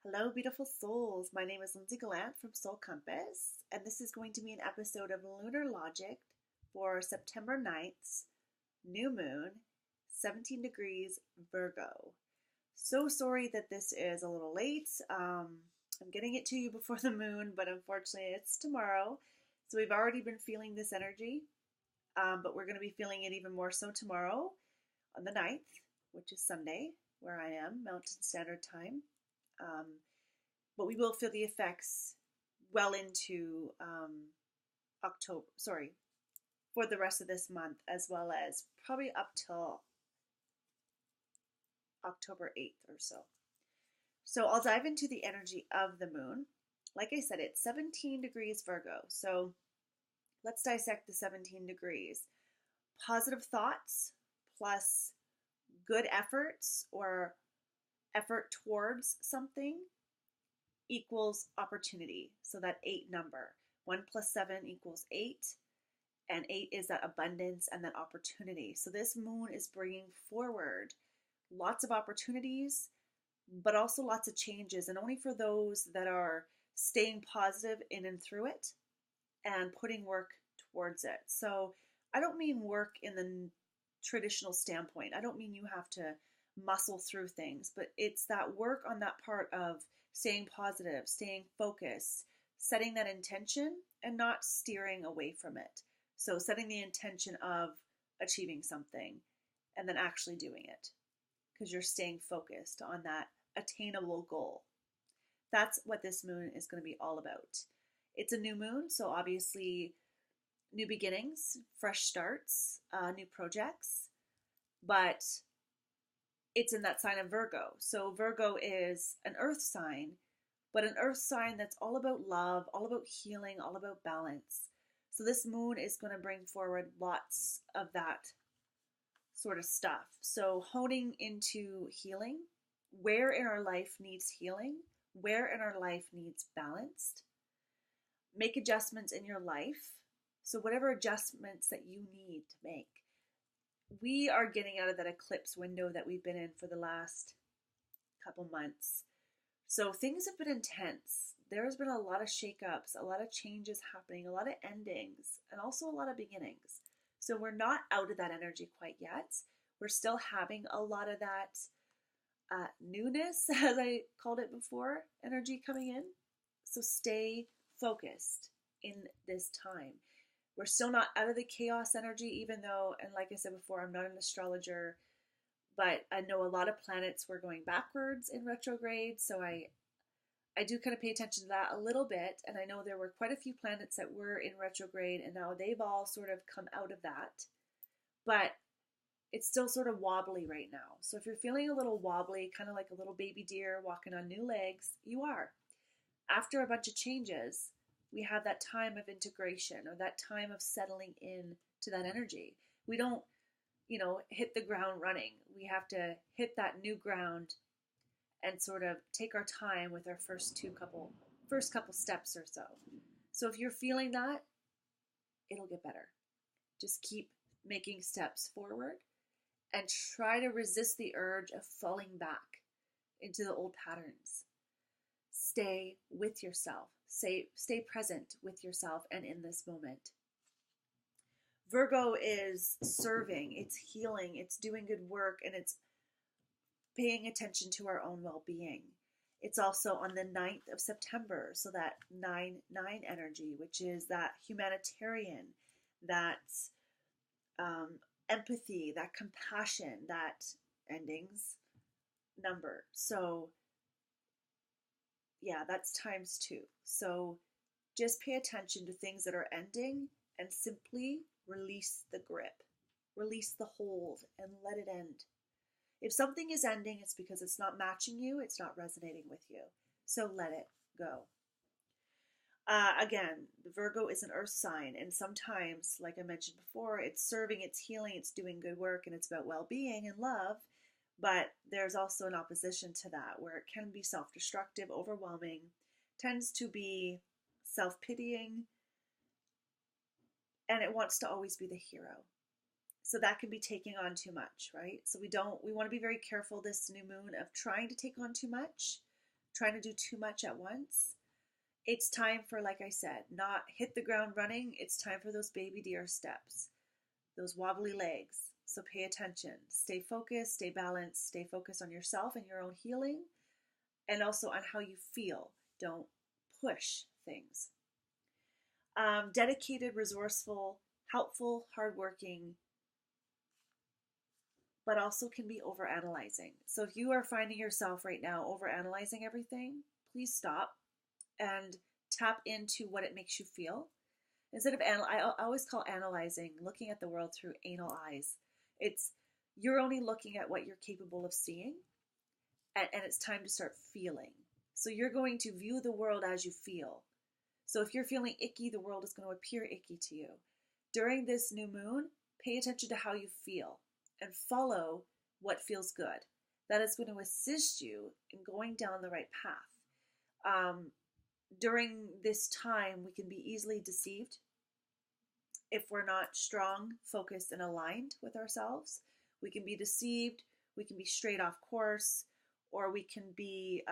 Hello, beautiful souls. My name is Lindsay Gallant from Soul Compass, and this is going to be an episode of Lunar Logic for September 9th, new moon, 17 degrees Virgo. So sorry that this is a little late. I'm getting it to you before the moon, but unfortunately it's tomorrow. So we've already been feeling this energy, but we're going to be feeling it even more so tomorrow on the 9th, which is Sunday, where I am, Mountain Standard Time. Um, but we will feel the effects well into October, sorry, for the rest of this month, as well as probably up till October 8th or so. So I'll dive into the energy of the moon. Like I said, it's 17 degrees Virgo. So let's dissect the 17 degrees. Positive thoughts plus good efforts or effort towards something equals opportunity. So that 8 number. 1 plus 7 equals 8. And 8 is that abundance and that opportunity. So this moon is bringing forward lots of opportunities, but also lots of changes. And only for those that are staying positive in and through it and putting work towards it. So I don't mean work in the traditional standpoint. I don't mean you have to muscle through things, but it's that work on that part of staying positive, staying focused, setting that intention and not steering away from it. So setting the intention of achieving something and then actually doing it because you're staying focused on that attainable goal. That's what this moon is going to be all about. It's a new moon, so obviously new beginnings, fresh starts, new projects, but it's in that sign of Virgo. So Virgo is an earth sign, but an earth sign that's all about love, all about healing, all about balance. So this moon is going to bring forward lots of that sort of stuff. So honing into healing, where in our life needs healing, where in our life needs balanced. Make adjustments in your life. So whatever adjustments that you need to make. We are getting out of that eclipse window that we've been in for the last couple months. So things have been intense. There's been a lot of shakeups, a lot of changes happening, a lot of endings, and also a lot of beginnings. So we're not out of that energy quite yet. We're still having a lot of that newness, as I called it before, energy coming in. So stay focused in this time. We're still not out of the chaos energy, even though, and like I said before, I'm not an astrologer, but I know a lot of planets were going backwards in retrograde, so I do kind of pay attention to that a little bit, and I know there were quite a few planets that were in retrograde, and now they've all sort of come out of that, but it's still sort of wobbly right now. So if you're feeling a little wobbly, kind of like a little baby deer walking on new legs, you are. After a bunch of changes, we have that time of integration or that time of settling in to that energy. We don't, hit the ground running. We have to hit that new ground and sort of take our time with our first couple steps or so. So if you're feeling that, it'll get better. Just keep making steps forward and try to resist the urge of falling back into the old patterns. Stay with yourself. Stay present with yourself and in this moment. Virgo is serving, it's healing, it's doing good work, and it's paying attention to our own well-being. It's also on the 9th of September, so that 9-9 energy, which is that humanitarian, that empathy, that compassion, that endings number. So yeah, that's times 2. So just pay attention to things that are ending and simply release the grip, release the hold, and let it end. If something is ending, it's because it's not matching you, it's not resonating with you. So let it go. Again, the Virgo is an earth sign, and sometimes, like I mentioned before, it's serving, it's healing, it's doing good work, and it's about well-being and love. But there's also an opposition to that where it can be self-destructive, overwhelming, tends to be self-pitying, and it wants to always be the hero. So that can be taking on too much, right? So we want to be very careful this new moon of trying to take on too much, trying to do too much at once. It's time for, like I said, not hit the ground running. It's time for those baby deer steps, those wobbly legs. So pay attention, stay focused, stay balanced, stay focused on yourself and your own healing, and also on how you feel. Don't push things. Dedicated, resourceful, helpful, hardworking, but also can be overanalyzing. So if you are finding yourself right now overanalyzing everything, please stop and tap into what it makes you feel. Instead of, I always call analyzing, looking at the world through anal eyes. It's, you're only looking at what you're capable of seeing, and it's time to start feeling. So you're going to view the world as you feel. So if you're feeling icky, the world is going to appear icky to you. During this new moon, pay attention to how you feel and follow what feels good. That is going to assist you in going down the right path. During this time, we can be easily deceived if we're not strong, focused, and aligned with ourselves. We can be deceived, we can be straight off course, or we can be,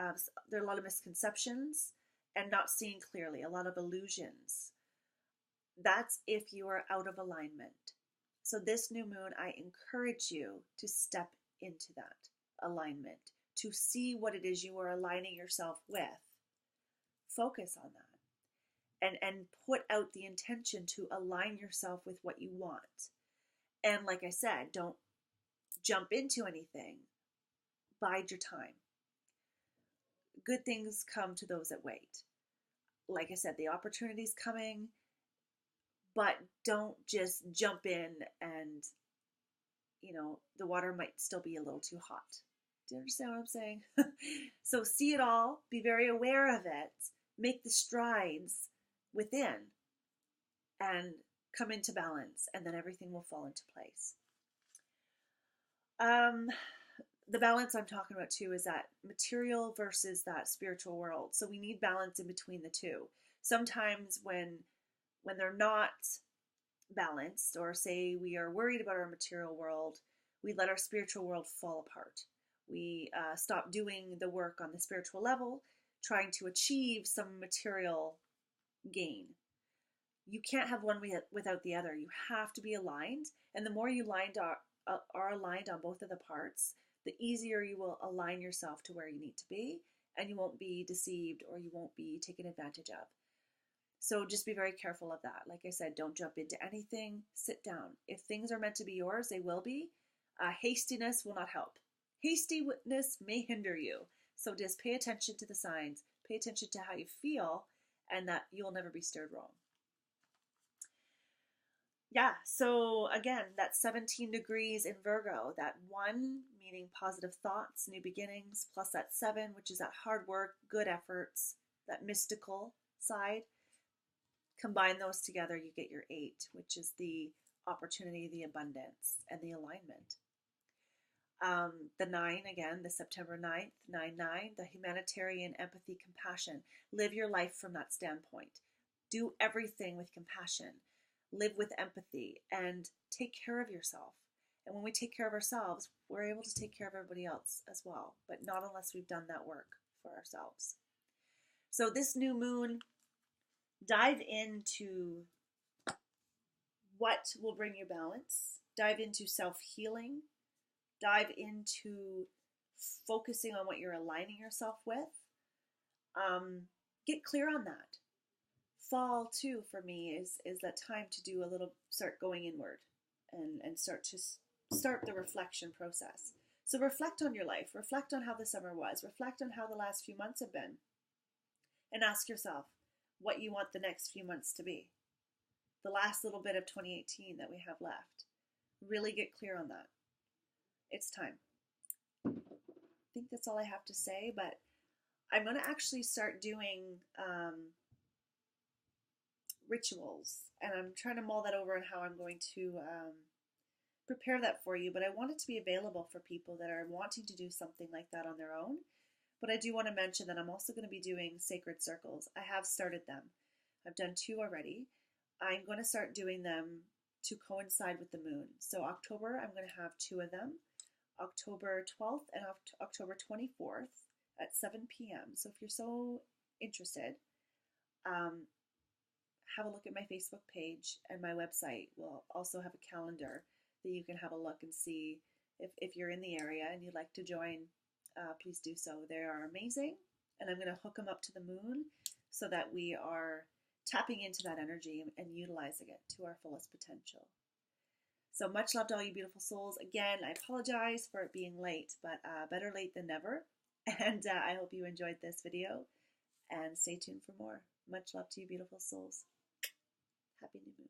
there are a lot of misconceptions and not seeing clearly, a lot of illusions. That's if you are out of alignment. So this new moon, I encourage you to step into that alignment, to see what it is you are aligning yourself with. Focus on that and put out the intention to align yourself with what you want. And like I said, don't jump into anything. Bide your time. Good things come to those that wait. Like I said, the opportunity's coming, but don't just jump in and, the water might still be a little too hot. Do you understand what I'm saying? So see it all, be very aware of it, make the strides within, and come into balance, and then everything will fall into place. The balance I'm talking about too is that material versus that spiritual world. So we need balance in between the two. Sometimes when they're not balanced, or say we are worried about our material world, we let our spiritual world fall apart. We stop doing the work on the spiritual level, trying to achieve some material gain. You can't have one without the other. You have to be aligned, and the more you are aligned on both of the parts, the easier you will align yourself to where you need to be, and you won't be deceived or you won't be taken advantage of. So just be very careful of that. Like I said, don't jump into anything. Sit down. If things are meant to be yours, they will be. Hastiness will not help. Hastiness may hinder you. So just pay attention to the signs. Pay attention to how you feel, and that you'll never be steered wrong. Yeah, so again, that 17 degrees in Virgo, that 1 meaning positive thoughts, new beginnings, plus that 7, which is that hard work, good efforts, that mystical side. Combine those together, you get your 8, which is the opportunity, the abundance, and the alignment. The 9, again, the September 9th, 9-9, the humanitarian, empathy, compassion. Live your life from that standpoint. Do everything with compassion. Live with empathy and take care of yourself. And when we take care of ourselves, we're able to take care of everybody else as well, but not unless we've done that work for ourselves. So this new moon, dive into what will bring you balance. Dive into self-healing. Dive into focusing on what you're aligning yourself with. Get clear on that. Fall too for me is that time to do start going inward and start the reflection process. So reflect on your life, reflect on how the summer was, reflect on how the last few months have been, and ask yourself what you want the next few months to be. The last little bit of 2018 that we have left. Really get clear on that. It's time. I think that's all I have to say, but I'm going to actually start doing rituals, and I'm trying to mull that over and how I'm going to prepare that for you, but I want it to be available for people that are wanting to do something like that on their own. But I do want to mention that I'm also going to be doing sacred circles. I have started them. I've done 2 already. I'm going to start doing them to coincide with the moon. So October, I'm going to have 2 of them. October 12th and October 24th at 7 p.m. So if you're so interested, um, have a look at my Facebook page, and my website will also have a calendar that you can have a look and see if you're in the area and you'd like to join. Please do so. They are amazing, and I'm going to hook them up to the moon so that we are tapping into that energy and utilizing it to our fullest potential. So much love to all you beautiful souls. Again, I apologize for it being late, but better late than never. And I hope you enjoyed this video, and stay tuned for more. Much love to you beautiful souls. Happy new moon.